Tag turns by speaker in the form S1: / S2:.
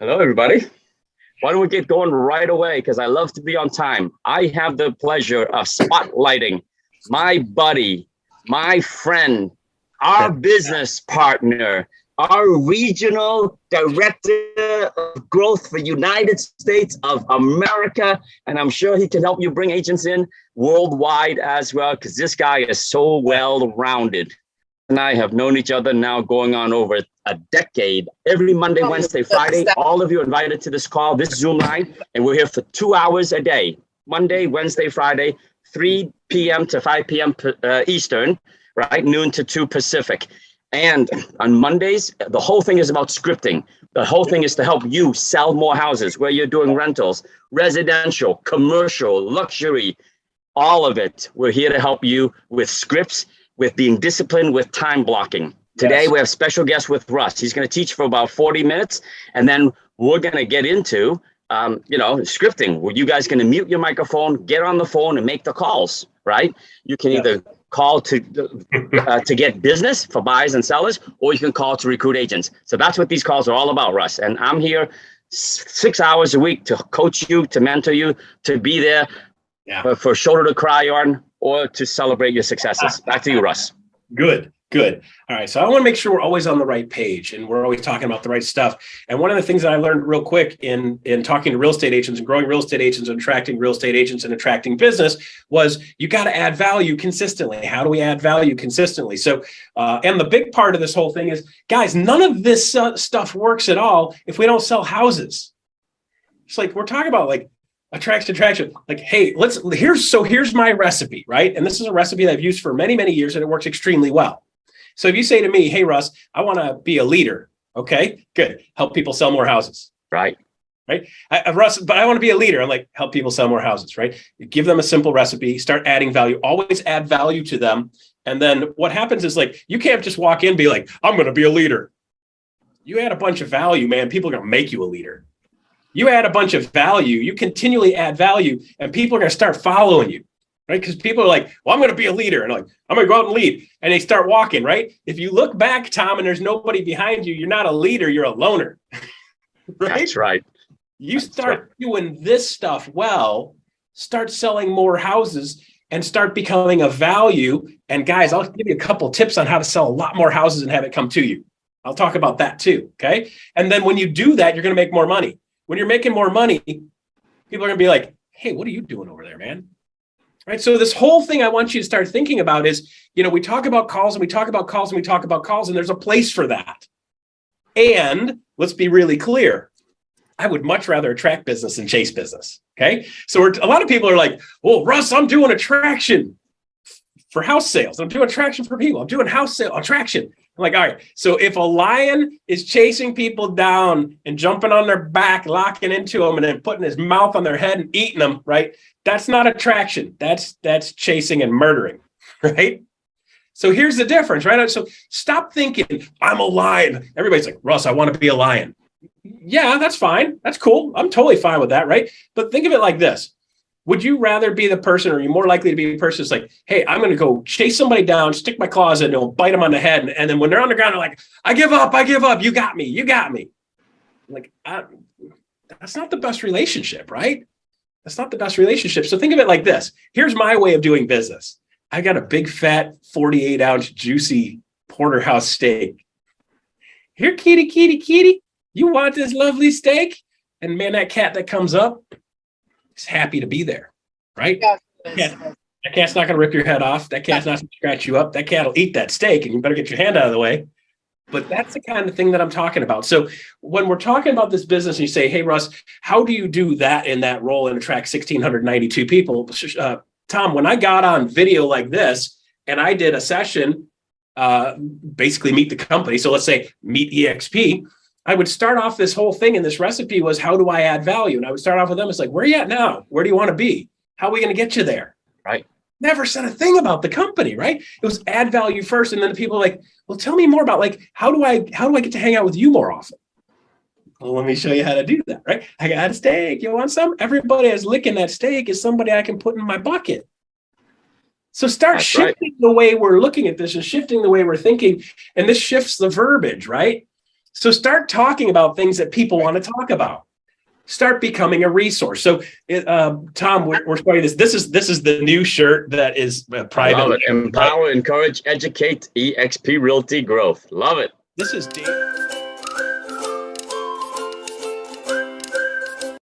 S1: Hello, everybody. Why don't we get going right away? Because I love to be on time. I have the pleasure of spotlighting my buddy, my friend, our business partner, our regional director of growth for United States of America. And I'm sure he can help you bring agents in worldwide as well, because this guy is so well-rounded. And I have known each other now going on over a decade. Every Monday, Wednesday, Friday, all of you are invited to this call, this Zoom line, and we're here for 2 hours a day. Monday, Wednesday, Friday, 3 p.m. to 5 p.m. Eastern, right? Noon to 2 Pacific. And on Mondays, the whole thing is about scripting. The whole thing is to help you sell more houses, where you're doing rentals, residential, commercial, luxury, all of it. We're here to help you with scripts, with being disciplined, with time blocking. Today, we have special guest with Russ. He's going to teach for about 40 minutes, and then we're going to get into, scripting, where you guys going to mute your microphone, get on the phone, and make the calls, right? You can either call to get business for buyers and sellers, or you can call to recruit agents. So that's what these calls are all about, Russ. And I'm here 6 hours a week to coach you, to mentor you, to be there for a shoulder to cry on, or to celebrate your successes. Back to you, Russ.
S2: Good. All right. So I want to make sure we're always on the right page and we're always talking about the right stuff. And one of the things that I learned real quick in talking to real estate agents and growing real estate agents and attracting real estate agents and attracting business was you got to add value consistently. How do we add value consistently? So, and the big part of this whole thing is, guys, none of this stuff works at all if we don't sell houses. It's like, we're talking about like attraction. Like, hey, here's my recipe, right? And this is a recipe that I've used for many, many years and it works extremely well. So if you say to me, hey, Russ, I want to be a leader. Okay, good. Help people sell more houses.
S1: Right.
S2: Russ, but I want to be a leader. I'm like, help people sell more houses, right? You give them a simple recipe, start adding value, always add value to them. And then what happens is, like, you can't just walk in and be like, I'm going to be a leader. You add a bunch of value, man, people are going to make you a leader. You add a bunch of value, you continually add value, and people are going to start following you. Right? Because people are like, well, I'm going to be a leader. And like, I'm going to go out and lead. And they start walking, right? If you look back, Tom, and there's nobody behind you, you're not a leader, you're a loner. Right?
S1: That's right.
S2: You start doing this stuff well, start selling more houses, and start becoming a value. And guys, I'll give you a couple tips on how to sell a lot more houses and have it come to you. I'll talk about that too, okay? And then when you do that, you're going to make more money. When you're making more money, people are going to be like, hey, what are you doing over there, man? Right. So this whole thing I want you to start thinking about is, we talk about calls and we talk about calls and we talk about calls, and there's a place for that. And let's be really clear. I would much rather attract business than chase business. Okay. So a lot of people are like, well, Russ, I'm doing attraction for house sales. I'm doing attraction for people. I'm doing house sale attraction. I'm like, all right. So if a lion is chasing people down and jumping on their back, locking into them, and then putting his mouth on their head and eating them, right? That's not attraction. That's chasing and murdering, right? So here's the difference, right? So stop thinking, I'm a lion. Everybody's like, Russ, I want to be a lion. Yeah, that's fine. That's cool. I'm totally fine with that, right? But think of it like this. Would you rather be the person, or are you more likely to be the person that's like, hey, I'm going to go chase somebody down, stick my claws in, and bite them on the head. And then when they're on the ground, they're like, I give up. You got me. Like, that's not the best relationship, right? That's not the best relationship. So think of it like this. Here's my way of doing business. I got a big, fat, 48-ounce, juicy porterhouse steak. Here, kitty, you want this lovely steak? And man, that cat that comes up is happy to be there, right? That cat's not going to rip your head off. That cat's not going to scratch you up. That cat will eat that steak, and you better get your hand out of the way. But that's the kind of thing that I'm talking about. So when we're talking about this business and you say, hey, Russ, how do you do that in that role and attract 1,692 people? Tom, when I got on video like this and I did a session, basically meet the company. So let's say meet EXP. I would start off this whole thing, and this recipe was, how do I add value? And I would start off with them. It's like, where are you at now? Where do you want to be? How are we going to get you there?
S1: Right.
S2: Never said a thing about the company, right? It was add value first. And then the people are like, well, tell me more about, like, how do I get to hang out with you more often? Well, let me show you how to do that, right? I got a steak. You want some? Everybody that's licking that steak is somebody I can put in my bucket. So start shifting the way we're looking at this and shifting the way we're thinking. And this shifts the verbiage, right? So start talking about things that people want to talk about. Start becoming a resource. So, Tom, we're starting this. This is the new shirt that is private.
S1: I love it. Empower, encourage, educate, EXP Realty Growth. Love it.
S2: This is Dave.